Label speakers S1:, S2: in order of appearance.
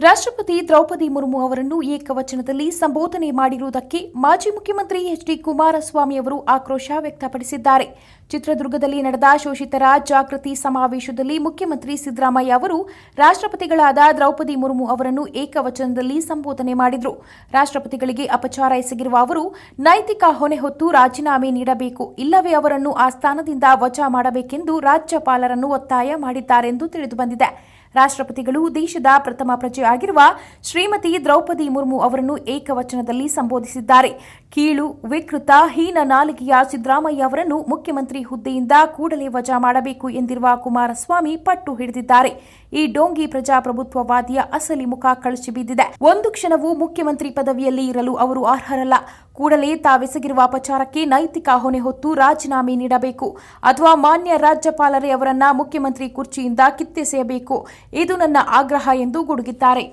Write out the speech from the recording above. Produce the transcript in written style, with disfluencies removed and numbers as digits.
S1: ರಾಷ್ಟ್ರಪತಿ ದ್ರೌಪದಿ ಮುರ್ಮು ಅವರನ್ನು ಏಕವಚನದಲ್ಲಿ ಸಂಬೋಧನೆ ಮಾಡಿರುವುದಕ್ಕೆ ಮಾಜಿ ಮುಖ್ಯಮಂತ್ರಿ ಎಚ್.ಡಿ. ಕುಮಾರಸ್ವಾಮಿ ಅವರು ಆಕ್ರೋಶ ವ್ಯಕ್ತಪಡಿಸಿದ್ದಾರೆ. ಚಿತ್ರದುರ್ಗದಲ್ಲಿ ನಡೆದ ಶೋಷಿತರ ಜಾಗೃತಿ ಸಮಾವೇಶದಲ್ಲಿ ಮುಖ್ಯಮಂತ್ರಿ ಸಿದ್ದರಾಮಯ್ಯ ಅವರು ರಾಷ್ಟ್ರಪತಿಗಳಾದ ದ್ರೌಪದಿ ಮುರ್ಮು ಅವರನ್ನು ಏಕವಚನದಲ್ಲಿ ಸಂಬೋಧನೆ ಮಾಡಿದರು. ರಾಷ್ಟ್ರಪತಿಗಳಿಗೆ ಅಪಚಾರ ಎಸಗಿರುವ ಅವರು ನೈತಿಕ ಹೊಣೆ ಹೊತ್ತು ರಾಜೀನಾಮೆ ನೀಡಬೇಕು, ಇಲ್ಲವೇ ಅವರನ್ನು ಆ ಸ್ಥಾನದಿಂದ ವಜಾ ಮಾಡಬೇಕೆಂದು ರಾಜ್ಯಪಾಲರನ್ನು ಒತ್ತಾಯ ಮಾಡಿದ್ದಾರೆಂದು ತಿಳಿದುಬಂದಿದೆ. ರಾಷ್ಟ್ರಪತಿಗಳು ದೇಶದ ಪ್ರಥಮ ಪ್ರಜೆ ಆಗಿರುವ ಶ್ರೀಮತಿ ದ್ರೌಪದಿ ಮುರ್ಮು ಅವರನ್ನು ಏಕವಚನದಲ್ಲಿ ಸಂಬೋಧಿಸಿದ್ದಾರೆ. ಕೀಳು, ವಿಕೃತ, ಹೀನ ನಾಲಿಗೆಯ ಸಿದ್ದರಾಮಯ್ಯ ಅವರನ್ನು ಮುಖ್ಯಮಂತ್ರಿ ಹುದ್ದೆಯಿಂದ ಕೂಡಲೇ ವಜಾ ಮಾಡಬೇಕು ಎಂದಿರುವ ಕುಮಾರಸ್ವಾಮಿ ಪಟ್ಟು ಹಿಡಿದಿದ್ದಾರೆ. ಈ ಡೋಂಗಿ ಪ್ರಜಾಪ್ರಭುತ್ವವಾದಿಯ ಅಸಲಿ ಮುಖ ಕಳಚಿ ಬಿದ್ದಿದೆ. ಒಂದು ಕ್ಷಣವೂ ಮುಖ್ಯಮಂತ್ರಿ ಪದವಿಯಲ್ಲಿ ಇರಲು ಅವರು ಅರ್ಹರಲ್ಲ. ಕೂಡಲೇ ತಾವೆಸಗಿರುವ ಅಪಚಾರಕ್ಕೆ ನೈತಿಕ ಹೊಣೆ ಹೊತ್ತು ರಾಜೀನಾಮೆ ನೀಡಬೇಕು ಅಥವಾ ಮಾನ್ಯ ರಾಜ್ಯಪಾಲರೇ ಅವರನ್ನ ಮುಖ್ಯಮಂತ್ರಿ ಕುರ್ಚಿಯಿಂದ ಕಿತ್ತೆಸೆಯಬೇಕು. ಇದು ನನ್ನ ಆಗ್ರಹ ಎಂದು ಗುಡುಗಿದ್ದಾರೆ.